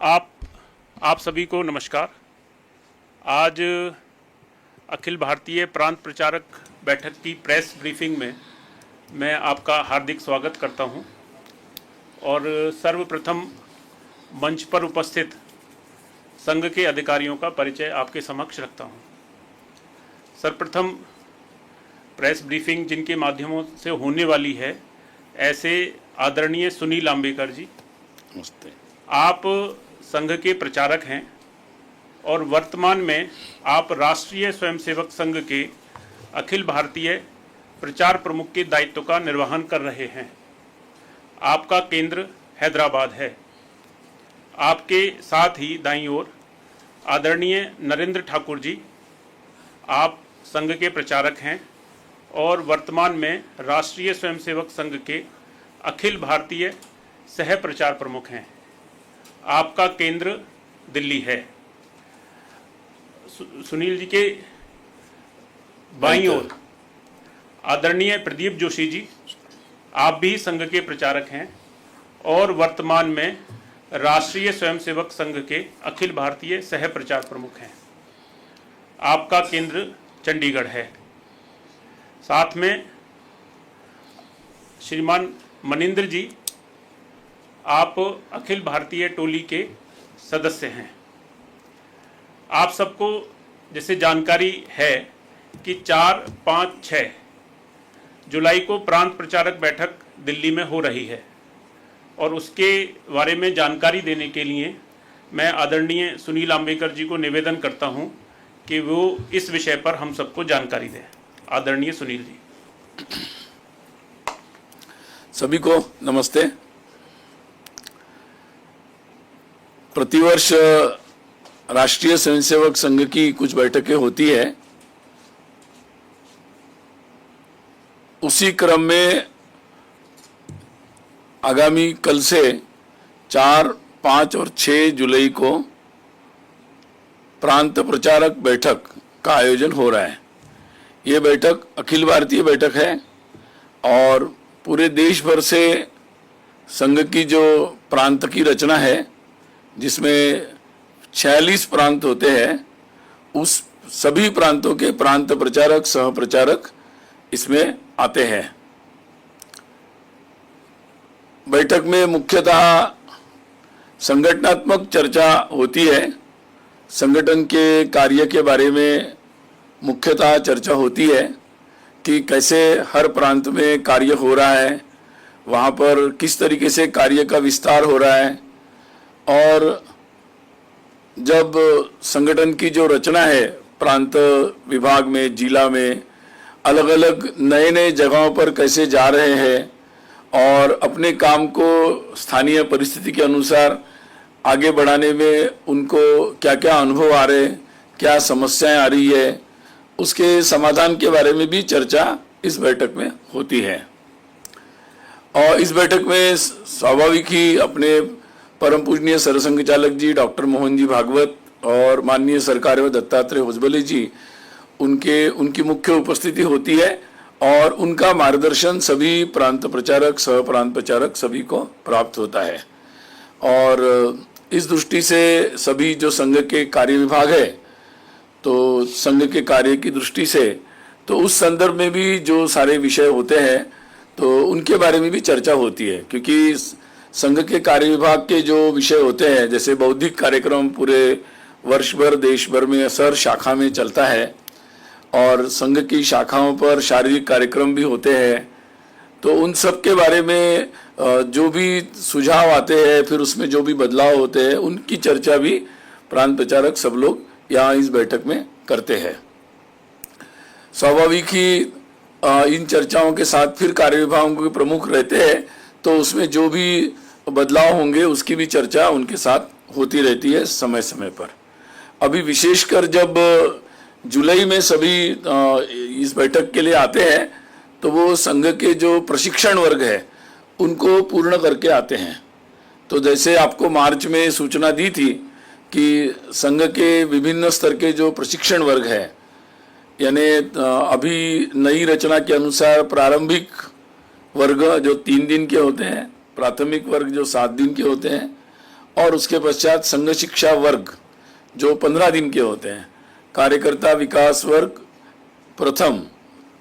आप सभी को नमस्कार। आज अखिल भारतीय प्रांत प्रचारक बैठक की प्रेस ब्रीफिंग में मैं आपका हार्दिक स्वागत करता हूं और सर्वप्रथम मंच पर उपस्थित संघ के अधिकारियों का परिचय आपके समक्ष रखता हूं। सर्वप्रथम प्रेस ब्रीफिंग जिनके माध्यमों से होने वाली है, ऐसे आदरणीय सुनील आम्बेकर जी, नमस्ते। आप संघ के प्रचारक हैं और वर्तमान में आप राष्ट्रीय स्वयंसेवक संघ के अखिल भारतीय प्रचार प्रमुख के दायित्व का निर्वहन कर रहे हैं। आपका केंद्र हैदराबाद है। आपके साथ ही दाईं ओर आदरणीय नरेंद्र ठाकुर जी, आप संघ के प्रचारक हैं और वर्तमान में राष्ट्रीय स्वयंसेवक संघ के अखिल भारतीय सह प्रचार प्रमुख हैं। आपका केंद्र दिल्ली है। सुनील जी के बाईं ओर आदरणीय प्रदीप जोशी जी, आप भी संघ के प्रचारक हैं और वर्तमान में राष्ट्रीय स्वयंसेवक संघ के अखिल भारतीय सह प्रचार प्रमुख हैं। आपका केंद्र चंडीगढ़ है। साथ में श्रीमान मनिंदर जी, आप अखिल भारतीय टोली के सदस्य हैं। आप सबको जैसे जानकारी है कि 4, 5, 6 जुलाई को प्रांत प्रचारक बैठक दिल्ली में हो रही है और उसके बारे में जानकारी देने के लिए मैं आदरणीय सुनील आम्बेकर जी को निवेदन करता हूं कि वो इस विषय पर हम सबको जानकारी दें। आदरणीय सुनील जी। सभी को नमस्ते। प्रतिवर्ष राष्ट्रीय स्वयंसेवक संघ की कुछ बैठकें होती है। उसी क्रम में आगामी कल से 4, 5 और 6 जुलाई को प्रांत प्रचारक बैठक का आयोजन हो रहा है। ये बैठक अखिल भारतीय बैठक है और पूरे देश भर से संघ की जो प्रांत की रचना है, जिसमें 46 प्रांत होते हैं, उस सभी प्रांतों के प्रांत प्रचारक, सह प्रचारक इसमें आते हैं। बैठक में मुख्यतः संगठनात्मक चर्चा होती है। संगठन के कार्य के बारे में मुख्यतः चर्चा होती है कि कैसे हर प्रांत में कार्य हो रहा है, वहाँ पर किस तरीके से कार्य का विस्तार हो रहा है और जब संगठन की जो रचना है प्रांत विभाग में, जिला में, अलग अलग नए नए जगहों पर कैसे जा रहे हैं और अपने काम को स्थानीय परिस्थिति के अनुसार आगे बढ़ाने में उनको क्या क्या अनुभव आ रहे, क्या समस्याएं आ रही है, उसके समाधान के बारे में भी चर्चा इस बैठक में होती है। और इस बैठक में स्वाभाविक ही अपने परम पूजनीय सरसंघ चालक जी डॉक्टर मोहन जी भागवत और माननीय सरकार दत्तात्रेय होसबले जी, उनकी मुख्य उपस्थिति होती है और उनका मार्गदर्शन सभी प्रांत प्रचारक, सह प्रांत प्रचारक सभी को प्राप्त होता है। और इस दृष्टि से सभी जो संघ के कार्य विभाग है, तो संघ के कार्य की दृष्टि से तो उस संदर्भ में भी जो सारे विषय होते हैं तो उनके बारे में भी चर्चा होती है, क्योंकि संघ के कार्य विभाग के जो विषय होते हैं, जैसे बौद्धिक कार्यक्रम पूरे वर्ष भर देश भर में हर शाखा में चलता है और संघ की शाखाओं पर शारीरिक कार्यक्रम भी होते हैं, तो उन सब के बारे में जो भी सुझाव आते हैं, फिर उसमें जो भी बदलाव होते हैं, उनकी चर्चा भी प्रांत प्रचारक सब लोग यहाँ इस बैठक में करते हैं। स्वाभाविक ही इन चर्चाओं के साथ फिर कार्य विभागों के प्रमुख रहते हैं, तो उसमें जो भी बदलाव होंगे उसकी भी चर्चा उनके साथ होती रहती है समय समय पर। अभी विशेषकर जब जुलाई में सभी इस बैठक के लिए आते हैं, तो वो संघ के जो प्रशिक्षण वर्ग है उनको पूर्ण करके आते हैं। तो जैसे आपको मार्च में सूचना दी थी कि संघ के विभिन्न स्तर के जो प्रशिक्षण वर्ग है, यानी अभी नई रचना के अनुसार प्रारंभिक वर्ग जो 3 दिन के होते हैं, प्राथमिक वर्ग जो 7 दिन के होते हैं और उसके पश्चात संघ शिक्षा वर्ग जो 15 दिन के होते हैं, कार्यकर्ता विकास वर्ग प्रथम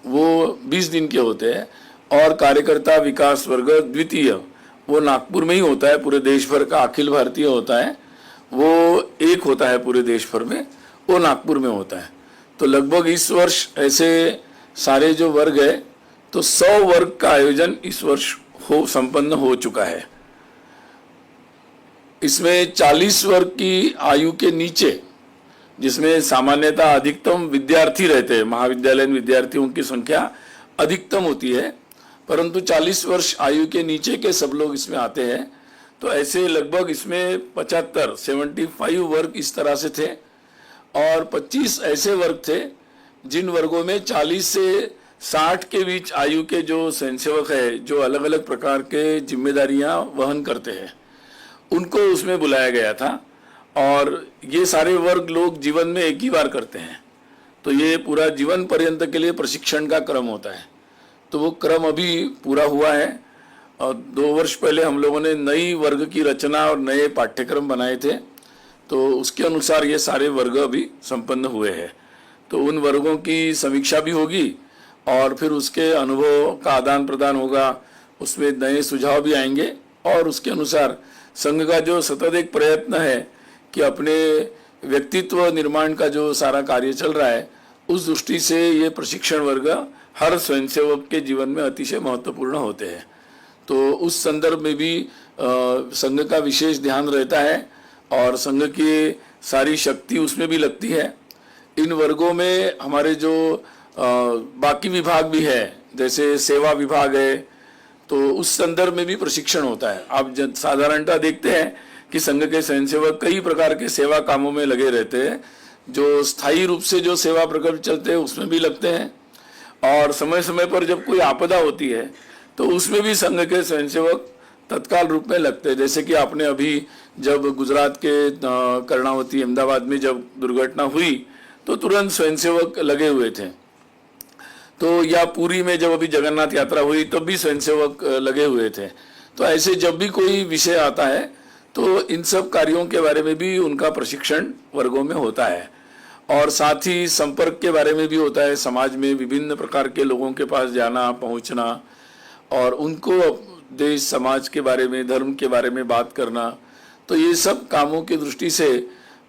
वो 20 दिन के होते हैं, और कार्यकर्ता विकास वर्ग द्वितीय वो नागपुर में ही होता है, पूरे देश भर का अखिल भारतीय होता है, वो एक होता है पूरे देश भर में, वो नागपुर में होता है। तो लगभग इस वर्ष ऐसे सारे जो वर्ग है तो 100 वर्ग का आयोजन इस वर्ष संपन्न हो चुका है। इसमें 40 वर्ग की आयु के नीचे, जिसमें सामान्यतः अधिकतम विद्यार्थी रहते हैं, महाविद्यालयीन विद्यार्थियों की संख्या अधिकतम होती है, परंतु 40 वर्ष आयु के नीचे के सब लोग इसमें आते हैं। तो ऐसे लगभग इसमें 75 वर्ग इस तरह से थे, और 25 ऐसे वर्ग थे जिन वर्गों में 40 से 60 के बीच आयु के जो स्वयंसेवक है, जो अलग अलग प्रकार के जिम्मेदारियां वहन करते हैं, उनको उसमें बुलाया गया था। और ये सारे वर्ग लोग जीवन में एक ही बार करते हैं, तो ये पूरा जीवन पर्यंत के लिए प्रशिक्षण का क्रम होता है। तो वो क्रम अभी पूरा हुआ है, और 2 वर्ष पहले हम लोगों ने नई वर्ग की रचना और नए पाठ्यक्रम बनाए थे, तो उसके अनुसार ये सारे वर्ग अभी संपन्न हुए हैं। तो उन वर्गों की समीक्षा भी होगी, और फिर उसके अनुभव का आदान प्रदान होगा, उसमें नए सुझाव भी आएंगे, और उसके अनुसार संघ का जो सतत एक प्रयत्न है कि अपने व्यक्तित्व निर्माण का जो सारा कार्य चल रहा है, उस दृष्टि से ये प्रशिक्षण वर्ग हर स्वयंसेवक के जीवन में अतिशय महत्वपूर्ण होते हैं। तो उस संदर्भ में भी संघ का विशेष ध्यान रहता है, और संघ की सारी शक्ति उसमें भी लगती है। इन वर्गों में हमारे जो बाकी विभाग भी है, जैसे सेवा विभाग है, तो उस संदर्भ में भी प्रशिक्षण होता है। आप साधारणतः देखते हैं कि संघ के स्वयंसेवक कई प्रकार के सेवा कामों में लगे रहते हैं, जो स्थायी रूप से जो सेवा प्रकल्प चलते हैं उसमें भी लगते हैं, और समय समय पर जब कोई आपदा होती है तो उसमें भी संघ के स्वयंसेवक तत्काल रूप में लगते हैं। जैसे कि आपने अभी जब गुजरात के कर्णावती अहमदाबाद में जब दुर्घटना हुई तो तुरंत स्वयंसेवक लगे हुए थे। तो या पुरी में जब अभी जगन्नाथ यात्रा हुई तब भी स्वयंसेवक लगे हुए थे। तो ऐसे जब भी कोई विषय आता है तो इन सब कार्यों के बारे में भी उनका प्रशिक्षण वर्गों में होता है, और साथ ही संपर्क के बारे में भी होता है। समाज में विभिन्न प्रकार के लोगों के पास जाना, पहुंचना, और उनको देश समाज के बारे में, धर्म के बारे में बात करना, तो ये सब कामों की दृष्टि से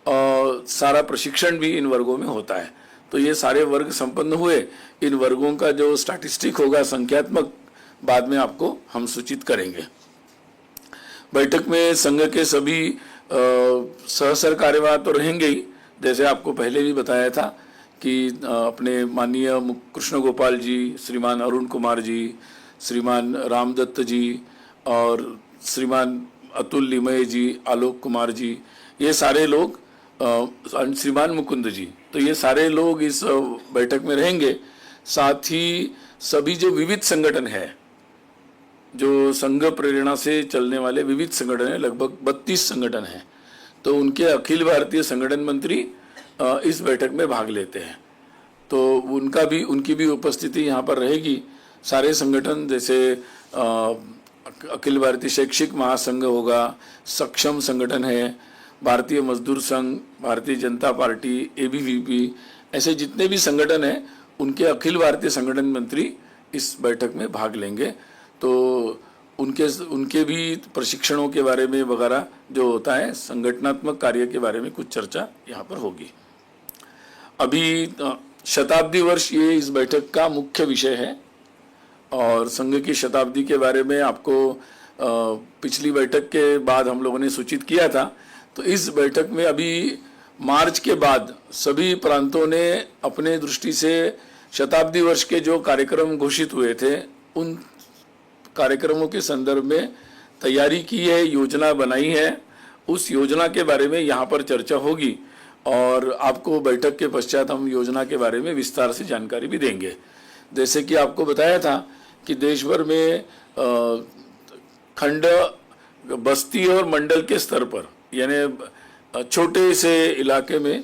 सारा प्रशिक्षण भी इन वर्गों में होता है। तो ये सारे वर्ग संपन्न हुए। इन वर्गों का जो स्टैटिस्टिक होगा, संख्यात्मक, बाद में आपको हम सूचित करेंगे। बैठक में संघ के सभी सहसर कार्यवाह तो रहेंगे ही, जैसे आपको पहले भी बताया था कि अपने माननीय कृष्ण गोपाल जी, श्रीमान अरुण कुमार जी, श्रीमान रामदत्त जी, और श्रीमान अतुल लिमये जी, आलोक कुमार जी, ये सारे लोग, श्रीमान मुकुंद जी, तो ये सारे लोग इस बैठक में रहेंगे। साथ ही सभी जो विविध संगठन है, जो संघ प्रेरणा से चलने वाले विविध संगठन है, लगभग 32 संगठन हैं, तो उनके अखिल भारतीय संगठन मंत्री इस बैठक में भाग लेते हैं। तो उनकी भी उपस्थिति यहाँ पर रहेगी। सारे संगठन जैसे अखिल भारतीय शैक्षिक महासंघ होगा, सक्षम संगठन है, भारतीय मजदूर संघ, भारतीय जनता पार्टी, एबीवीपी, ऐसे जितने भी संगठन हैं उनके अखिल भारतीय संगठन मंत्री इस बैठक में भाग लेंगे। तो उनके भी प्रशिक्षणों के बारे में वगैरह जो होता है, संगठनात्मक कार्य के बारे में कुछ चर्चा यहाँ पर होगी। अभी शताब्दी वर्ष ये इस बैठक का मुख्य विषय है, और संघ की शताब्दी के बारे में आपको पिछली बैठक के बाद हम लोगों ने सूचित किया था। तो इस बैठक में अभी मार्च के बाद सभी प्रांतों ने अपने दृष्टि से शताब्दी वर्ष के जो कार्यक्रम घोषित हुए थे, उन कार्यक्रमों के संदर्भ में तैयारी की है, योजना बनाई है। उस योजना के बारे में यहाँ पर चर्चा होगी, और आपको बैठक के पश्चात हम योजना के बारे में विस्तार से जानकारी भी देंगे। जैसे कि आपको बताया था कि देश भर में खंड, बस्ती और मंडल के स्तर पर, यानी छोटे से इलाके में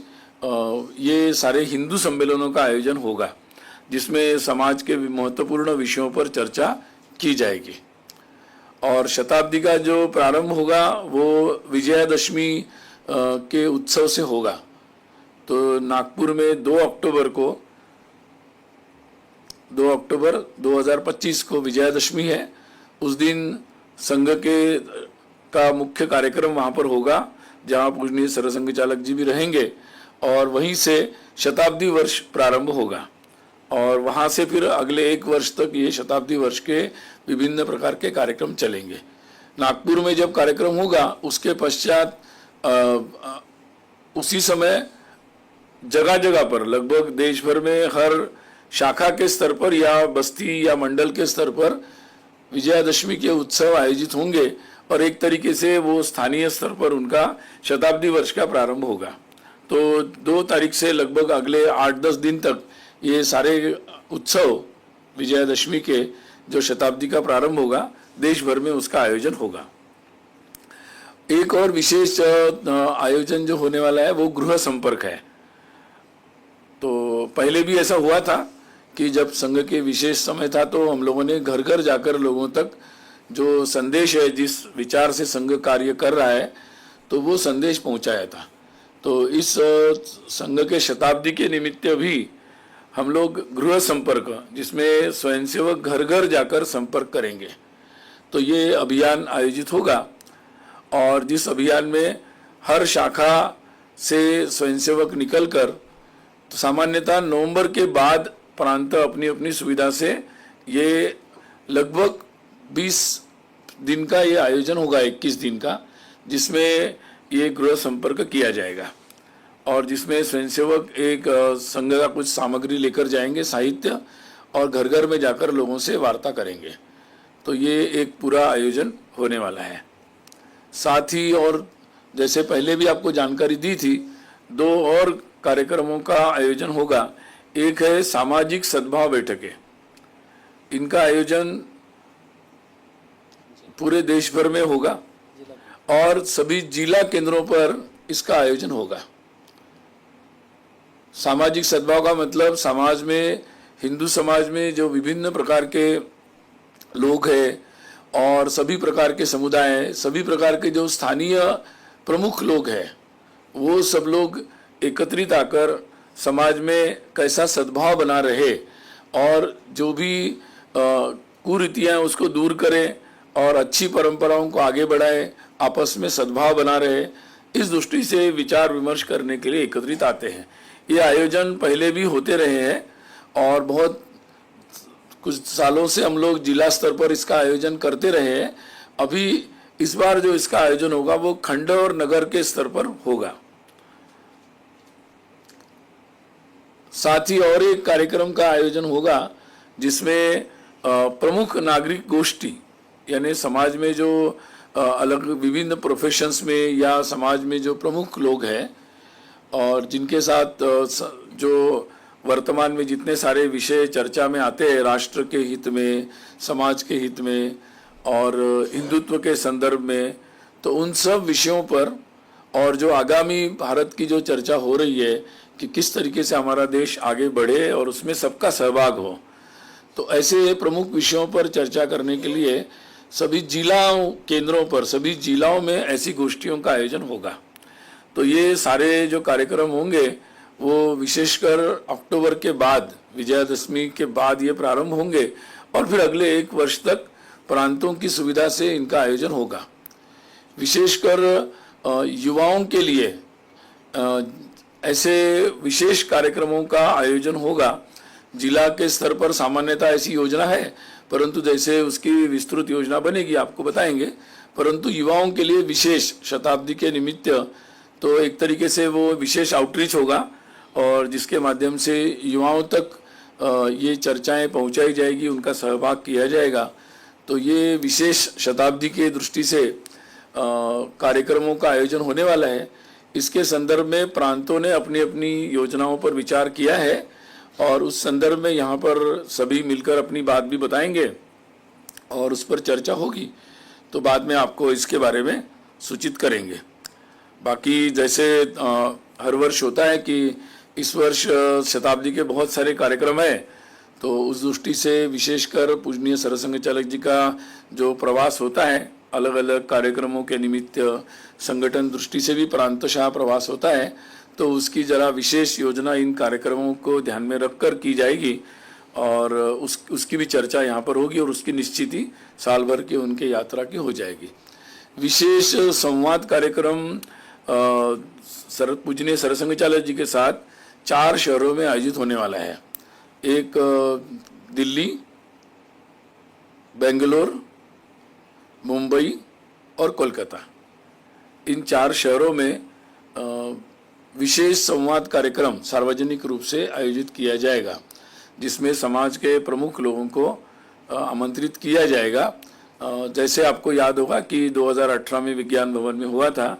ये सारे हिंदू सम्मेलनों का आयोजन होगा, जिसमें समाज के महत्वपूर्ण विषयों पर चर्चा की जाएगी। और शताब्दी का जो प्रारंभ होगा वो विजयादशमी के उत्सव से होगा। तो नागपुर में 2 अक्टूबर 2025 को विजयादशमी है। उस दिन संघ का मुख्य कार्यक्रम वहाँ पर होगा, जहाँ पूजनीय सरसंघ चालक जी भी रहेंगे, और वहीं से शताब्दी वर्ष प्रारंभ होगा और वहाँ से फिर अगले 1 वर्ष तक ये शताब्दी वर्ष के विभिन्न प्रकार के कार्यक्रम चलेंगे। नागपुर में जब कार्यक्रम होगा उसके पश्चात उसी समय जगह जगह पर लगभग देश भर में हर शाखा के स्तर पर या बस्ती या मंडल के स्तर पर विजयादशमी के उत्सव आयोजित होंगे और एक तरीके से वो स्थानीय स्तर पर उनका शताब्दी वर्ष का प्रारंभ होगा। तो 2 तारीख से लगभग अगले 8-10 दिन तक ये सारे उत्सव विजयादशमी के जो शताब्दी का प्रारंभ होगा देश भर में उसका आयोजन होगा। एक और विशेष आयोजन जो होने वाला है वो गृह संपर्क है। तो पहले भी ऐसा हुआ था कि जब संघ के विशेष समय था तो हम लोगों ने घर घर जाकर लोगों तक जो संदेश है, जिस विचार से संघ कार्य कर रहा है, तो वो संदेश पहुंचाया था। तो इस संघ के शताब्दी के निमित्त भी हम लोग गृह संपर्क, जिसमें स्वयंसेवक घर घर जाकर संपर्क करेंगे, तो ये अभियान आयोजित होगा। और जिस अभियान में हर शाखा से स्वयंसेवक निकलकर, तो सामान्यतः नवंबर के बाद प्रांत अपनी अपनी सुविधा से ये लगभग 20 दिन का ये आयोजन होगा, 21 दिन का, जिसमें ये गृह संपर्क किया जाएगा और जिसमें स्वयंसेवक एक संघ का कुछ सामग्री लेकर जाएंगे, साहित्य, और घर घर में जाकर लोगों से वार्ता करेंगे। तो ये एक पूरा आयोजन होने वाला है। साथ ही और जैसे पहले भी आपको जानकारी दी थी, 2 और कार्यक्रमों का आयोजन होगा। एक है सामाजिक सद्भाव बैठकें। इनका आयोजन पूरे देश भर में होगा और सभी जिला केंद्रों पर इसका आयोजन होगा। सामाजिक सद्भाव का मतलब समाज में, हिंदू समाज में जो विभिन्न प्रकार के लोग हैं और सभी प्रकार के समुदाय हैं, सभी प्रकार के जो स्थानीय प्रमुख लोग हैं, वो सब लोग एकत्रित आकर समाज में कैसा सद्भाव बना रहे और जो भी कुरीतियां उसको दूर करें और अच्छी परंपराओं को आगे बढ़ाए, आपस में सद्भाव बना रहे, इस दृष्टि से विचार विमर्श करने के लिए एकत्रित आते हैं। ये आयोजन पहले भी होते रहे हैं और बहुत कुछ सालों से हम लोग जिला स्तर पर इसका आयोजन करते रहे हैं। अभी इस बार जो इसका आयोजन होगा वो खंड और नगर के स्तर पर होगा। साथ ही और एक कार्यक्रम का आयोजन होगा जिसमें प्रमुख नागरिक गोष्ठी, यानी समाज में जो अलग विभिन्न प्रोफेशंस में या समाज में जो प्रमुख लोग हैं और जिनके साथ जो वर्तमान में जितने सारे विषय चर्चा में आते हैं, राष्ट्र के हित में, समाज के हित में और हिंदुत्व के संदर्भ में, तो उन सब विषयों पर और जो आगामी भारत की जो चर्चा हो रही है कि किस तरीके से हमारा देश आगे बढ़े और उसमें सबका सहभाग हो, तो ऐसे प्रमुख विषयों पर चर्चा करने के लिए सभी जिला केंद्रों पर, सभी जिलाओं में ऐसी गोष्ठियों का आयोजन होगा। तो ये सारे जो कार्यक्रम होंगे वो विशेषकर अक्टूबर के बाद, विजयादशमी के बाद ये प्रारंभ होंगे और फिर अगले 1 वर्ष तक प्रांतों की सुविधा से इनका आयोजन होगा। विशेषकर युवाओं के लिए ऐसे विशेष कार्यक्रमों का आयोजन होगा। जिला के स्तर पर सामान्यतः ऐसी योजना है, परंतु जैसे उसकी विस्तृत योजना बनेगी आपको बताएंगे। परंतु युवाओं के लिए विशेष शताब्दी के निमित्त तो एक तरीके से वो विशेष आउटरीच होगा और जिसके माध्यम से युवाओं तक ये चर्चाएं पहुंचाई जाएगी, उनका सहभाग किया जाएगा। तो ये विशेष शताब्दी के दृष्टि से कार्यक्रमों का आयोजन होने वाला है। इसके संदर्भ में प्रांतों ने अपनी अपनी योजनाओं पर विचार किया है और उस संदर्भ में यहाँ पर सभी मिलकर अपनी बात भी बताएंगे और उस पर चर्चा होगी, तो बाद में आपको इसके बारे में सूचित करेंगे। बाकी जैसे हर वर्ष होता है कि इस वर्ष शताब्दी के बहुत सारे कार्यक्रम हैं, तो उस दृष्टि से विशेषकर पूजनीय सरसंघ चालक जी का जो प्रवास होता है अलग अलग कार्यक्रमों के निमित्त, संगठन दृष्टि से भी प्रांतशाह प्रवास होता है, तो उसकी जरा विशेष योजना इन कार्यक्रमों को ध्यान में रखकर की जाएगी और उसकी भी चर्चा यहाँ पर होगी और उसकी निश्चिति साल भर की उनके यात्रा की हो जाएगी। विशेष संवाद कार्यक्रम पूजनीय सरसंघ चालक जी के साथ 4 शहरों में आयोजित होने वाला है। एक दिल्ली, बेंगलोर, मुंबई और कोलकाता, इन 4 शहरों में विशेष संवाद कार्यक्रम सार्वजनिक रूप से आयोजित किया जाएगा, जिसमें समाज के प्रमुख लोगों को आमंत्रित किया जाएगा। जैसे आपको याद होगा कि 2018 में विज्ञान भवन में हुआ था,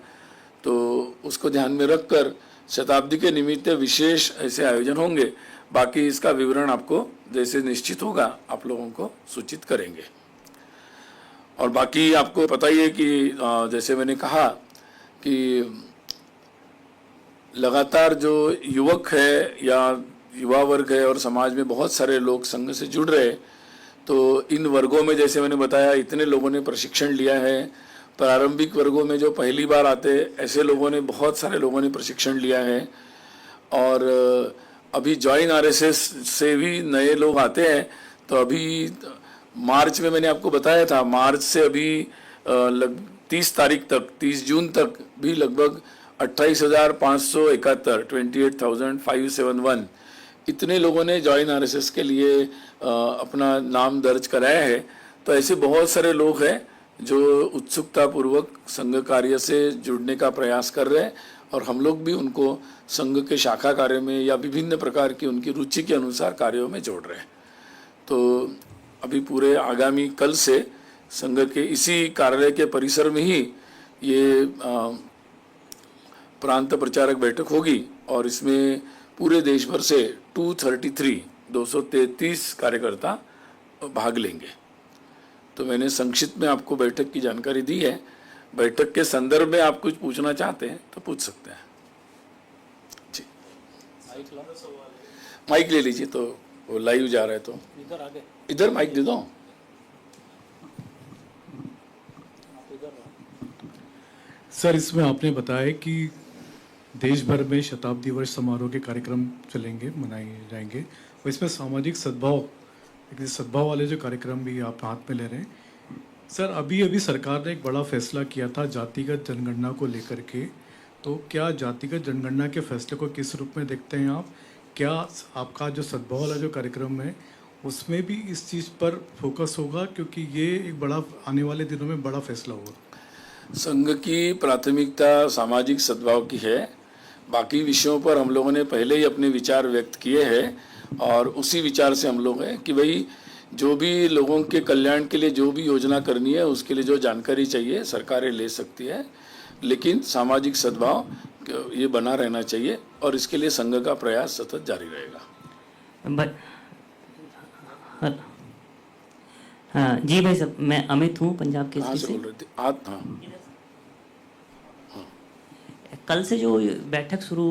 तो उसको ध्यान में रखकर शताब्दी के निमित्त विशेष ऐसे आयोजन होंगे। बाकी इसका विवरण आपको जैसे निश्चित होगा आप लोगों को सूचित करेंगे। और बाकी आपको पता ही है कि जैसे मैंने कहा कि लगातार जो युवक है या युवा वर्ग है और समाज में बहुत सारे लोग संघ से जुड़ रहे, तो इन वर्गों में जैसे मैंने बताया इतने लोगों ने प्रशिक्षण लिया है। प्रारंभिक वर्गों में जो पहली बार आते ऐसे लोगों ने, बहुत सारे लोगों ने प्रशिक्षण लिया है। और अभी जॉइन आरएसएस से भी नए लोग आते हैं। तो अभी मार्च में मैंने आपको बताया था, मार्च से अभी 30 तारीख तक, 30 जून तक भी लगभग 28,571 28,571 इतने लोगों ने जॉइन आरएसएस के लिए अपना नाम दर्ज कराया है। तो ऐसे बहुत सारे लोग हैं जो उत्सुकता पूर्वक संघ कार्य से जुड़ने का प्रयास कर रहे हैं और हम लोग भी उनको संघ के शाखा कार्य में या विभिन्न प्रकार की उनकी रुचि के अनुसार कार्यों में जोड़ रहे हैं। तो अभी पूरे आगामी कल से संघ के इसी कार्यालय के परिसर में ही ये प्रांत प्रचारक बैठक होगी और इसमें पूरे देश भर से 233 कार्यकर्ता भाग लेंगे। तो मैंने संक्षिप्त में आपको बैठक की जानकारी दी है। बैठक के संदर्भ में आप कुछ पूछना चाहते हैं तो पूछ सकते हैं। जी, माइक ले लीजिए, तो वो लाइव जा रहा है। तो इधर माइक दे दो। सर, इसमें आपने बताया कि देश भर में शताब्दी वर्ष समारोह के कार्यक्रम चलेंगे, मनाए जाएंगे और इसमें सामाजिक सद्भाव वाले जो कार्यक्रम भी आप हाथ में ले रहे हैं। सर, अभी सरकार ने एक बड़ा फैसला किया था जातिगत जनगणना को लेकर के, तो क्या जातिगत जनगणना के फैसले को किस रूप में देखते हैं आप? क्या आपका जो सद्भाव वाला जो कार्यक्रम है उसमें भी इस चीज़ पर फोकस होगा, क्योंकि ये एक बड़ा आने वाले दिनों में बड़ा फैसला होगा? संघ की प्राथमिकता सामाजिक सद्भाव की है। बाकी विषयों पर हम लोगों ने पहले ही अपने विचार व्यक्त किए हैं और उसी विचार से हम लोग हैं कि भाई जो भी लोगों के कल्याण के लिए जो भी योजना करनी है उसके लिए जो जानकारी चाहिए सरकारें ले सकती है, लेकिन सामाजिक सद्भाव ये बना रहना चाहिए और इसके लिए संघ का प्रयास सतत जारी रहेगा। हाँ जी भाई साहब, मैं अमित हूँ पंजाब के से बोल रहे थे आप? हाँ, कल से जो बैठक शुरू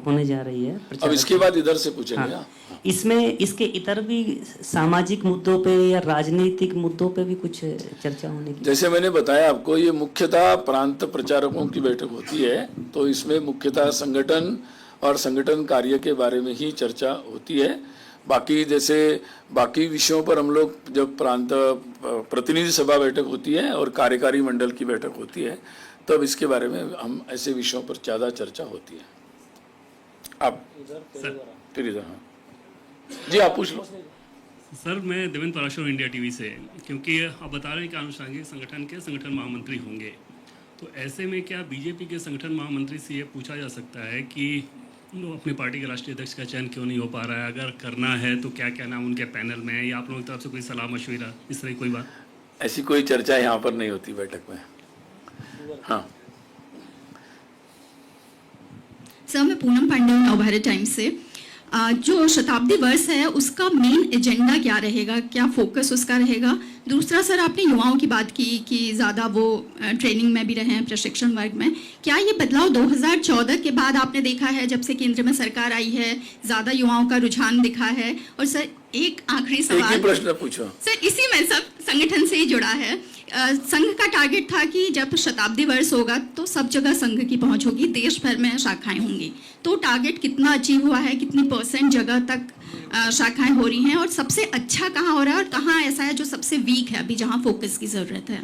होने जा रही है, अब इसके बाद इधर से पूछेंगे। हाँ, इसमें इसके इतर भी सामाजिक मुद्दों पे या राजनीतिक मुद्दों पे भी कुछ चर्चा होने की? जैसे मैंने बताया आपको, ये मुख्यतः प्रांत प्रचारकों की बैठक होती है, तो इसमें मुख्यतः संगठन और संगठन कार्य के बारे में ही चर्चा होती है। बाकी जैसे बाकी विषयों पर हम लोग जब प्रांत प्रतिनिधि सभा बैठक होती है और कार्यकारी मंडल की बैठक होती है तब इसके बारे में हम ऐसे विषयों पर ज़्यादा चर्चा होती है। आप फिर इधर। हाँ जी, आप पूछ लो। सर, मैं देवेंद्र पराशर इंडिया टीवी से, क्योंकि आप बता रहे हैं कि आनुषंगिक संगठन के संगठन महामंत्री होंगे, तो ऐसे में क्या बीजेपी के संगठन महामंत्री से ये पूछा जा सकता है कि अपनी पार्टी के राष्ट्रीय अध्यक्ष का चयन क्यों नहीं हो पा रहा है? अगर करना है तो क्या क्या नाम उनके पैनल में है, या आप लोगों की तरफ से कोई सलाह मशवरा, इस तरह की कोई बात? ऐसी कोई चर्चा यहाँ पर नहीं होती बैठक में। हाँ सर, मैं पूनम पांडे हूँ नवभारत टाइम्स से। जो शताब्दी वर्ष है उसका मेन एजेंडा क्या रहेगा, क्या फोकस उसका रहेगा? दूसरा सर, आपने युवाओं की बात की कि ज़्यादा वो ट्रेनिंग में भी रहे हैं, प्रशिक्षण वर्ग में। क्या ये बदलाव 2014 के बाद आपने देखा है, जब से केंद्र में सरकार आई है, ज़्यादा युवाओं का रुझान दिखा है? और सर एक आखिरी सवाल, एक ही प्रश्न पूछो सर, इसी में सब संगठन से ही जुड़ा है। संघ का टारगेट था कि जब शताब्दी वर्ष होगा तो सब जगह संघ की पहुंच होगी, देश भर में शाखाएं होंगी। तो टारगेट कितना अचीव हुआ है, कितनी % जगह तक शाखाएं हो रही हैं, और सबसे अच्छा कहाँ हो रहा है और कहाँ ऐसा है जो सबसे वीक है अभी, जहाँ फोकस की जरूरत है?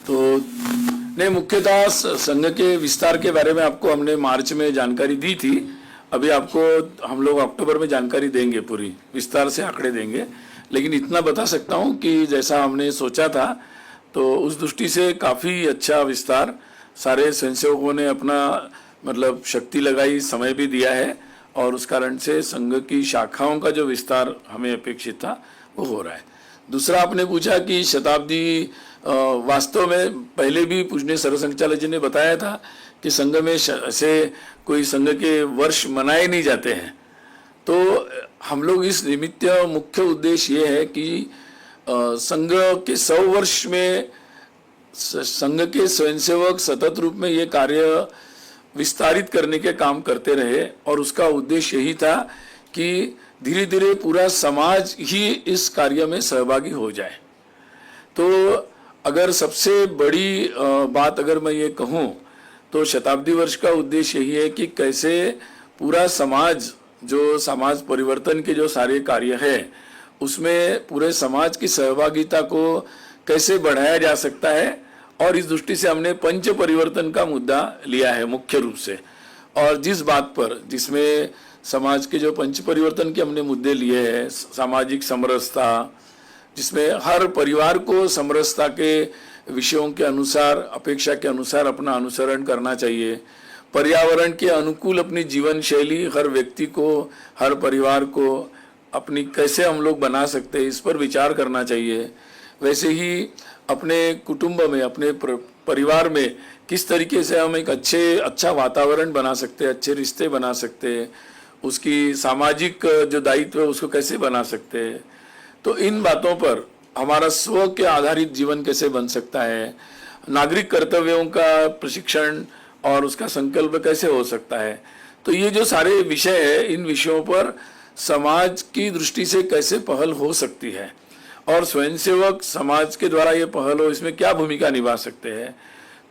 तो नहीं, मुख्यतः संघ के विस्तार के बारे में आपको हमने मार्च में जानकारी दी थी। अभी आपको हम लोग अक्टूबर में जानकारी देंगे, पूरी विस्तार से आंकड़े देंगे। लेकिन इतना बता सकता हूं कि जैसा हमने सोचा था, तो उस दृष्टि से काफ़ी अच्छा विस्तार, सारे स्वयंसेवकों ने अपना मतलब शक्ति लगाई, समय भी दिया है, और उस कारण से संघ की शाखाओं का जो विस्तार हमें अपेक्षित था वो हो रहा है। दूसरा, आपने पूछा कि शताब्दी, वास्तव में पहले भी पूजनीय सरसंघचालक जी ने बताया था कि संघ में ऐसे कोई संघ के वर्ष मनाए नहीं जाते हैं। तो हम लोग इस निमित्त मुख्य उद्देश्य ये है कि संघ के 100 वर्ष में संघ के स्वयंसेवक सतत रूप में ये कार्य विस्तारित करने के काम करते रहे, और उसका उद्देश्य यही था कि धीरे धीरे पूरा समाज ही इस कार्य में सहभागी हो जाए। तो अगर सबसे बड़ी बात अगर मैं ये कहूँ तो शताब्दी वर्ष का उद्देश्य यही है कि कैसे पूरा समाज, जो समाज परिवर्तन के जो सारे कार्य है, उसमें पूरे समाज की सहभागिता को कैसे बढ़ाया जा सकता है, और इस दृष्टि से हमने पंच परिवर्तन का मुद्दा लिया है मुख्य रूप से। और जिस बात पर, जिसमें समाज के जो पंच परिवर्तन के हमने मुद्दे लिए हैं, सामाजिक समरसता, जिसमें हर परिवार को समरसता के विषयों के अनुसार, अपेक्षा के अनुसार अपना अनुसरण करना चाहिए, पर्यावरण के अनुकूल अपनी जीवन शैली हर व्यक्ति को, हर परिवार को अपनी कैसे हम लोग बना सकते हैं, इस पर विचार करना चाहिए। वैसे ही अपने कुटुंब में, अपने परिवार में किस तरीके से हम एक अच्छा वातावरण बना सकते हैं, अच्छे रिश्ते बना सकते हैं, उसकी सामाजिक जो दायित्व है उसको कैसे बना सकते हैं। तो इन बातों पर हमारा स्व के आधारित जीवन कैसे बन सकता है, नागरिक कर्तव्यों का प्रशिक्षण और उसका संकल्प कैसे हो सकता है। तो ये जो सारे विषय है, इन विषयों पर समाज की दृष्टि से कैसे पहल हो सकती है, और स्वयंसेवक समाज के द्वारा ये पहल हो, इसमें क्या भूमिका निभा सकते हैं।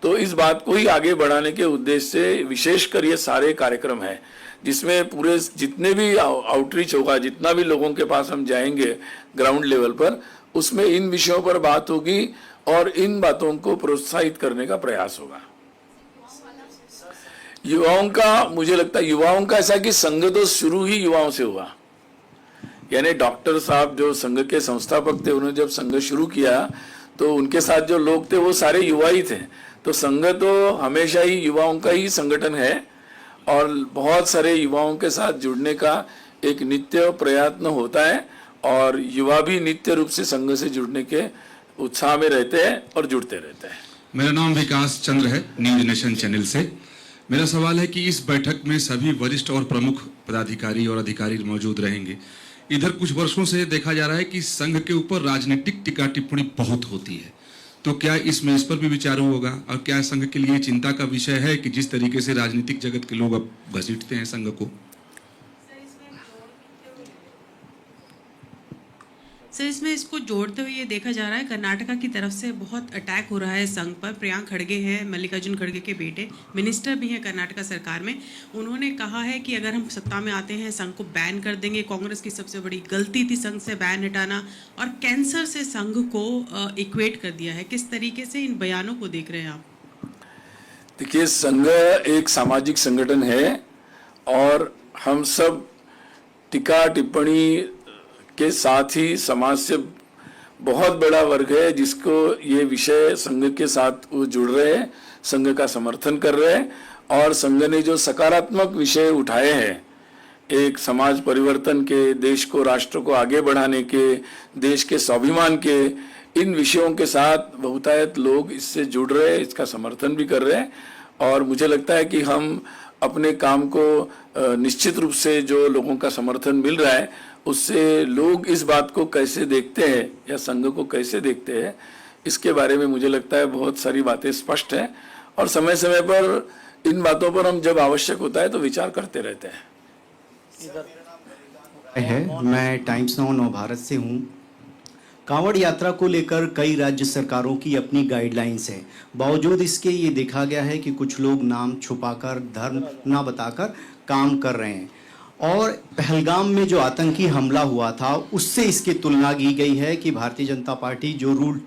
तो इस बात को ही आगे बढ़ाने के उद्देश्य से विशेषकर ये सारे कार्यक्रम हैं, जिसमें पूरे जितने भी आउटरीच होगा, जितना भी लोगों के पास हम जाएंगे ग्राउंड लेवल पर, उसमें इन विषयों पर बात होगी और इन बातों को प्रोत्साहित करने का प्रयास होगा। युवाओं का, मुझे लगता है युवाओं का ऐसा कि संघ तो शुरू ही युवाओं से हुआ। यानी डॉक्टर साहब जो संघ के संस्थापक थे, उन्होंने जब संघ शुरू किया तो उनके साथ जो लोग थे वो सारे युवा ही थे। तो संघ तो हमेशा ही युवाओं का ही संगठन है, और बहुत सारे युवाओं के साथ जुड़ने का एक नित्य प्रयत्न होता है, और युवा भी नित्य रूप से संघ से जुड़ने के उत्साह में रहते हैं और जुड़ते रहते हैं। मेरा नाम विकास चंद्र है, न्यूज नेशन चैनल से। मेरा सवाल है कि इस बैठक में सभी वरिष्ठ और प्रमुख पदाधिकारी और अधिकारी मौजूद रहेंगे। इधर कुछ वर्षों से देखा जा रहा है कि संघ के ऊपर राजनीतिक टीका टिप्पणी बहुत होती है, तो क्या इसमें इस पर भी विचार होगा, और क्या संघ के लिए चिंता का विषय है कि जिस तरीके से राजनीतिक जगत के लोग अब घसीटते हैं संघ को? सर, इसमें इसको जोड़ते हुए ये देखा जा रहा है कर्नाटका की तरफ से बहुत अटैक हो रहा है संघ पर। प्रियांक खड़गे हैं, मल्लिकार्जुन खड़गे के बेटे, मिनिस्टर भी हैं कर्नाटका सरकार में। उन्होंने कहा है कि अगर हम सत्ता में आते हैं संघ को बैन कर देंगे। कांग्रेस की सबसे बड़ी गलती थी संघ से बैन हटाना, और कैंसर से संघ को इक्वेट कर दिया है। किस तरीके से इन बयानों को देख रहे हैं आप? देखिए, संघ एक सामाजिक संगठन है, और हम सब टीका टिप्पणी के साथ ही समाज से बहुत बड़ा वर्ग है जिसको ये विषय संघ के साथ वो जुड़ रहे हैं, संघ का समर्थन कर रहे हैं, और संघ ने जो सकारात्मक विषय उठाए हैं, एक समाज परिवर्तन के, देश को, राष्ट्र को आगे बढ़ाने के, देश के स्वाभिमान के, इन विषयों के साथ बहुतायत लोग इससे जुड़ रहे हैं, इसका समर्थन भी कर रहे हैं। और मुझे लगता है कि हम अपने काम को निश्चित रूप से जो लोगों का समर्थन मिल रहा है उससे लोग इस बात को कैसे देखते हैं या संघ को कैसे देखते हैं, इसके बारे में मुझे लगता है बहुत सारी बातें स्पष्ट हैं और समय समय पर इन बातों पर हम जब आवश्यक होता है तो विचार करते रहते हैं। मैं टाइम्स नाउ नव भारत से हूँ। कांवड़ यात्रा को लेकर कई राज्य सरकारों की अपनी गाइडलाइंस है, बावजूद इसके ये देखा गया है कि कुछ लोग नाम छुपाकर, धर्म ना बताकर काम कर रहे हैं। और पहलगाम में जो आतंकी हमला हुआ था उससे इसकी तुलना की गई है कि भारतीय जनता पार्टी जो रूल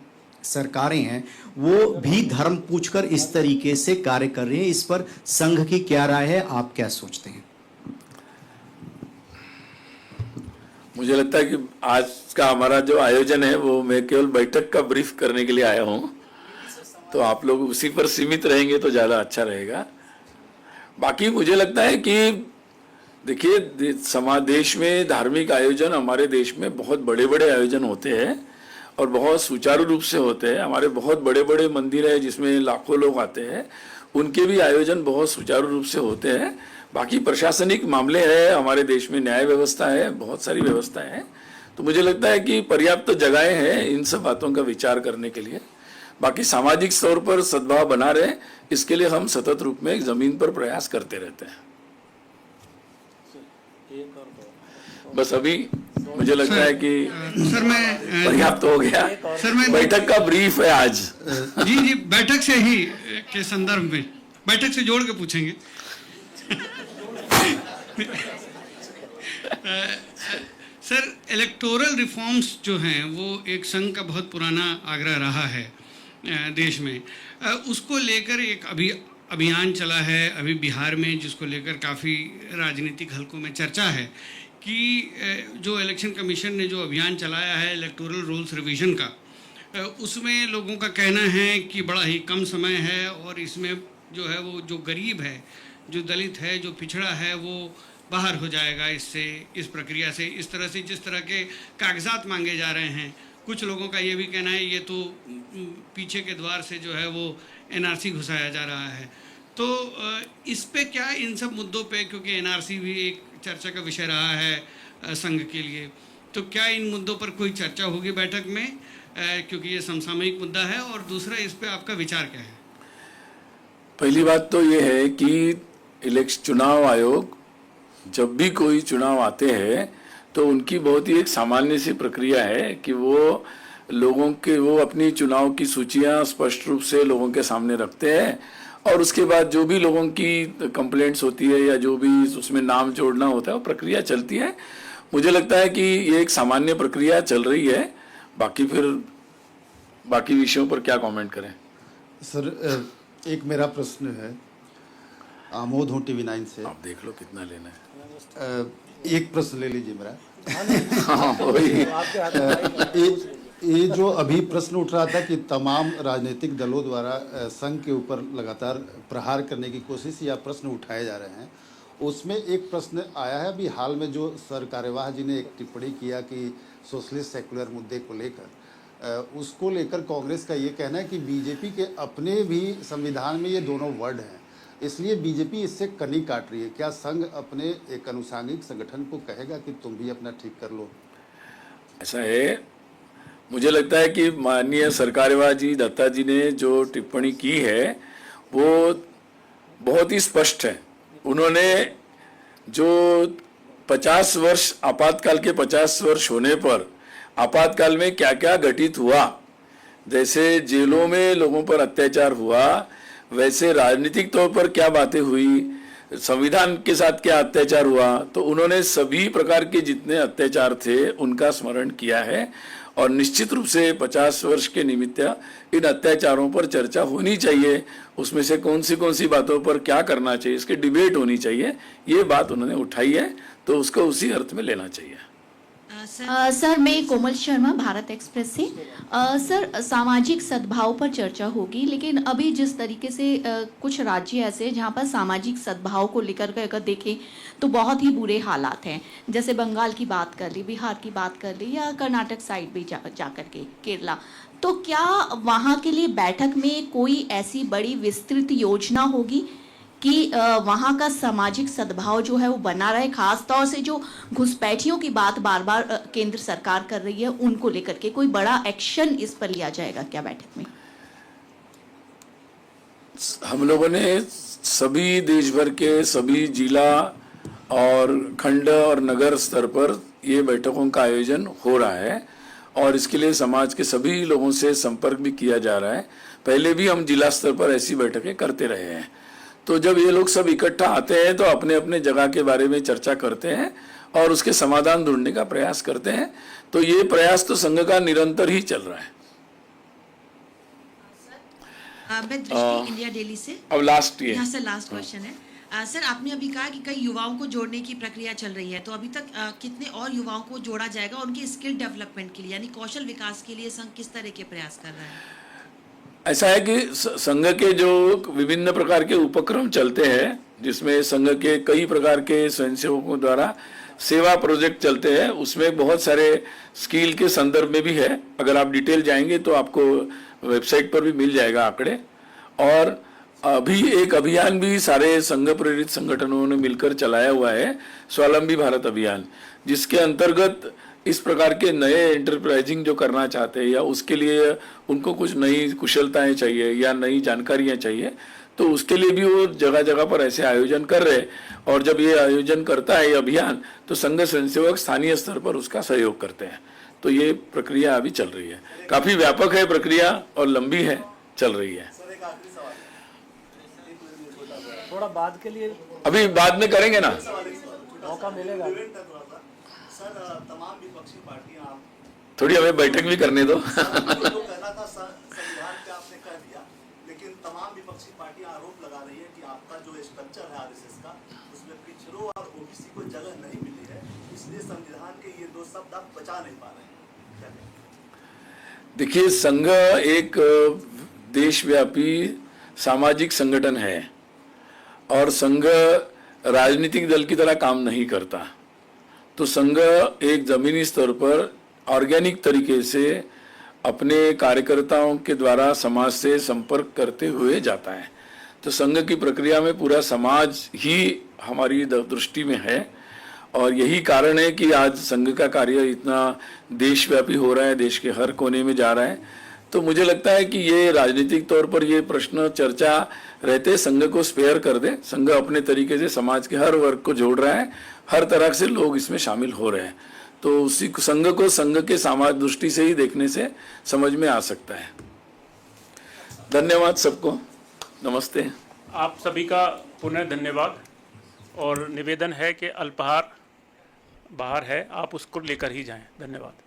सरकारें हैं वो भी धर्म पूछकर इस तरीके से कार्य कर रही है। इस पर संघ की क्या राय है, आप क्या सोचते हैं? मुझे लगता है कि आज का हमारा जो आयोजन है वो मैं केवल बैठक का ब्रीफ करने के लिए आया हूँ, तो आप लोग उसी पर सीमित रहेंगे तो ज़्यादा अच्छा रहेगा। बाकी मुझे लगता है कि देखिए देश में धार्मिक आयोजन, हमारे देश में बहुत बड़े बड़े आयोजन होते हैं और बहुत सुचारू रूप से होते हैं। हमारे बहुत बड़े बड़े मंदिर है जिसमें लाखों लोग आते हैं, उनके भी आयोजन बहुत सुचारू रूप से होते हैं। बाकी प्रशासनिक मामले हैं, हमारे देश में न्याय व्यवस्था है, बहुत सारी व्यवस्थाएं हैं, तो मुझे लगता है कि पर्याप्त जगहें हैं इन सब बातों का विचार करने के लिए। बाकी सामाजिक स्तर पर सद्भाव बना रहे, इसके लिए हम सतत रूप में जमीन पर प्रयास करते रहते हैं। बस अभी मुझे लगता है कि सर मैं पर्याप्त हो गया। सर मैं बैठक का ब्रीफ है आज। जी बैठक से ही के संदर्भ में बैठक से जोड़ के पूछेंगे। सर इलेक्टोरल रिफॉर्म्स जो हैं वो एक संघ का बहुत पुराना आग्रह रहा है देश में, उसको लेकर एक अभियान चला है अभी बिहार में, जिसको लेकर काफ़ी राजनीतिक हलकों में चर्चा है कि जो इलेक्शन कमीशन ने जो अभियान चलाया है इलेक्टोरल रूल्स रिवीजन का, उसमें लोगों का कहना है कि बड़ा ही कम समय है और इसमें जो है वो जो गरीब है, जो दलित है, जो पिछड़ा है, वो बाहर हो जाएगा इससे, इस प्रक्रिया से। इस तरह से जिस तरह के कागजात मांगे जा रहे हैं, कुछ लोगों का ये भी कहना है ये तो पीछे के द्वार से जो है वो एनआरसी घुसाया जा रहा है। तो इस पे क्या, इन सब मुद्दों पे, क्योंकि एनआरसी भी एक चर्चा का विषय रहा है संघ के लिए, तो क्या इन मुद्दों पर कोई चर्चा होगी बैठक में, क्योंकि ये समसामयिक मुद्दा है? और दूसरा, इस पे आपका विचार क्या है? पहली बात तो ये है कि चुनाव आयोग जब भी कोई चुनाव आते हैं तो उनकी बहुत ही एक सामान्य सी प्रक्रिया है कि वो लोगों के वो अपनी चुनाव की सूचियां स्पष्ट रूप से लोगों के सामने रखते हैं और उसके बाद जो भी लोगों की कंप्लेंट्स होती है या जो भी उसमें नाम जोड़ना होता है वो प्रक्रिया चलती है। मुझे लगता है कि ये एक सामान्य प्रक्रिया चल रही है। बाकी फिर बाकी विषयों पर क्या कमेंट करें? सर एक मेरा प्रश्न है, आमोद हूँ TV9 से। आप देख लो कितना लेना है। एक प्रश्न ले लीजिए मेरा। हाँ, वही। ये जो अभी प्रश्न उठ रहा था कि तमाम राजनीतिक दलों द्वारा संघ के ऊपर लगातार प्रहार करने की कोशिश या प्रश्न उठाए जा रहे हैं, उसमें एक प्रश्न आया है अभी हाल में जो सर कार्यवाह जी ने एक टिप्पणी किया कि सोशलिस्ट सेकुलर मुद्दे को लेकर, उसको लेकर कांग्रेस का ये कहना है कि बीजेपी के अपने भी संविधान में ये दोनों वर्ड हैं, इसलिए बीजेपी इससे कनी काट रही है। क्या संघ अपने एक अनुसांगिक संगठन को कहेगा कि तुम भी अपना ठीक कर लो? ऐसा है, मुझे लगता है कि माननीय सरकारेवाह जी, दत्ता जी ने जो टिप्पणी की है वो बहुत ही स्पष्ट है। उन्होंने जो 50 वर्ष आपातकाल के 50 वर्ष होने पर आपातकाल में क्या क्या घटित हुआ, जैसे जेलों में लोगों पर अत्याचार हुआ, वैसे राजनीतिक तौर पर क्या बातें हुई, संविधान के साथ क्या अत्याचार हुआ, तो उन्होंने सभी प्रकार के जितने अत्याचार थे उनका स्मरण किया है और निश्चित रूप से 50 वर्ष के निमित्त इन अत्याचारों पर चर्चा होनी चाहिए। उसमें से कौन सी बातों पर क्या करना चाहिए, इसकी डिबेट होनी चाहिए। ये बात उन्होंने उठाई है तो उसको उसी अर्थ में लेना चाहिए। सर मैं कोमल शर्मा, भारत एक्सप्रेस से। सर सामाजिक सद्भाव पर चर्चा होगी, लेकिन अभी जिस तरीके से कुछ राज्य ऐसे हैं जहाँ पर सामाजिक सद्भाव को लेकर के अगर देखें तो बहुत ही बुरे हालात हैं। जैसे बंगाल की बात कर ली, बिहार की बात कर ली, या कर्नाटक साइड भी जा कर के केरला, तो क्या वहाँ के लिए बैठक में कोई ऐसी बड़ी विस्तृत योजना होगी कि वहाँ का सामाजिक सद्भाव जो है वो बना रहे, खास तौर से जो घुसपैठियों की बात बार बार केंद्र सरकार कर रही है उनको लेकर के कोई बड़ा एक्शन इस पर लिया जाएगा क्या बैठक में? हम लोगों ने सभी देश भर के सभी जिला और खंड और नगर स्तर पर ये बैठकों का आयोजन हो रहा है और इसके लिए समाज के सभी लोगों से संपर्क भी किया जा रहा है। पहले भी हम जिला स्तर पर ऐसी बैठकें करते रहे हैं। तो जब ये लोग सब इकट्ठा आते हैं तो अपने अपने जगह के बारे में चर्चा करते हैं और उसके समाधान ढूंढने का प्रयास करते हैं। तो ये प्रयास तो संघ का निरंतर ही चल रहा है। मैं दृष्टि इंडिया डेली से। अब लास्ट ये यहाँ से लास्ट क्वेश्चन है। सर, आपने अभी कहा कि कई युवाओं को जोड़ने की प्रक्रिया चल रही है, तो अभी तक कितने और युवाओं को जोड़ा जाएगा उनके स्किल डेवलपमेंट के लिए, यानी कौशल विकास के लिए संघ किस तरह के प्रयास कर रहा है? ऐसा है कि संघ के जो विभिन्न प्रकार के उपक्रम चलते हैं जिसमें संघ के कई प्रकार के स्वयंसेवकों द्वारा सेवा प्रोजेक्ट चलते हैं, उसमें बहुत सारे स्किल के संदर्भ में भी है। अगर आप डिटेल जाएंगे तो आपको वेबसाइट पर भी मिल जाएगा आंकड़े। और अभी एक अभियान भी सारे संघ प्रेरित संगठनों ने मिलकर चलाया हुआ है, स्वावलंबी भारत अभियान, जिसके अंतर्गत इस प्रकार के नए एंटरप्राइजिंग जो करना चाहते हैं या उसके लिए उनको कुछ नई कुशलताएं चाहिए या नई जानकारियां चाहिए, तो उसके लिए भी वो जगह जगह पर ऐसे आयोजन कर रहे हैं। और जब ये आयोजन करता है ये अभियान तो संघ स्वयंसेवक स्थानीय स्तर पर उसका सहयोग करते हैं। तो ये प्रक्रिया अभी चल रही है, काफी व्यापक है प्रक्रिया और लंबी है, चल रही है। थोड़ा बाद के लिए अभी बाद में करेंगे ना, मौका मिलेगा। सर, तमाम विपक्षी पार्टियां थोड़ी हमें बैठक भी करने दो। कहना था संविधान पे आपने कह दिया, लेकिन तमाम विपक्षी पार्टियां आरोप लगा रही है कि आपका जो स्ट्रक्चर है आरएसएस का, उसमें पिछड़ों और ओबीसी को जगह नहीं मिली है, इसलिए संविधान के ये दो शब्द आप बचा नहीं पा रहे हैं। देखिए, संघ एक देशव्यापी सामाजिक संगठन है और संघ राजनीतिक दल की तरह काम नहीं करता। तो संघ एक जमीनी स्तर पर ऑर्गेनिक तरीके से अपने कार्यकर्ताओं के द्वारा समाज से संपर्क करते हुए जाता है। तो संघ की प्रक्रिया में पूरा समाज ही हमारी दृष्टि में है और यही कारण है कि आज संघ का कार्य इतना देशव्यापी हो रहा है, देश के हर कोने में जा रहा है। तो मुझे लगता है कि ये राजनीतिक तौर पर ये प्रश्न चर्चा रहते संघ को स्पेयर कर दे। संघ अपने तरीके से समाज के हर वर्ग को जोड़ रहा है, हर तरह से लोग इसमें शामिल हो रहे हैं। तो उसी संघ को संघ के समाज दृष्टि से ही देखने से समझ में आ सकता है। धन्यवाद सबको, नमस्ते। आप सभी का पुनः धन्यवाद और निवेदन है कि अल्पाहार बाहर है, आप उसको लेकर ही जाएं। धन्यवाद।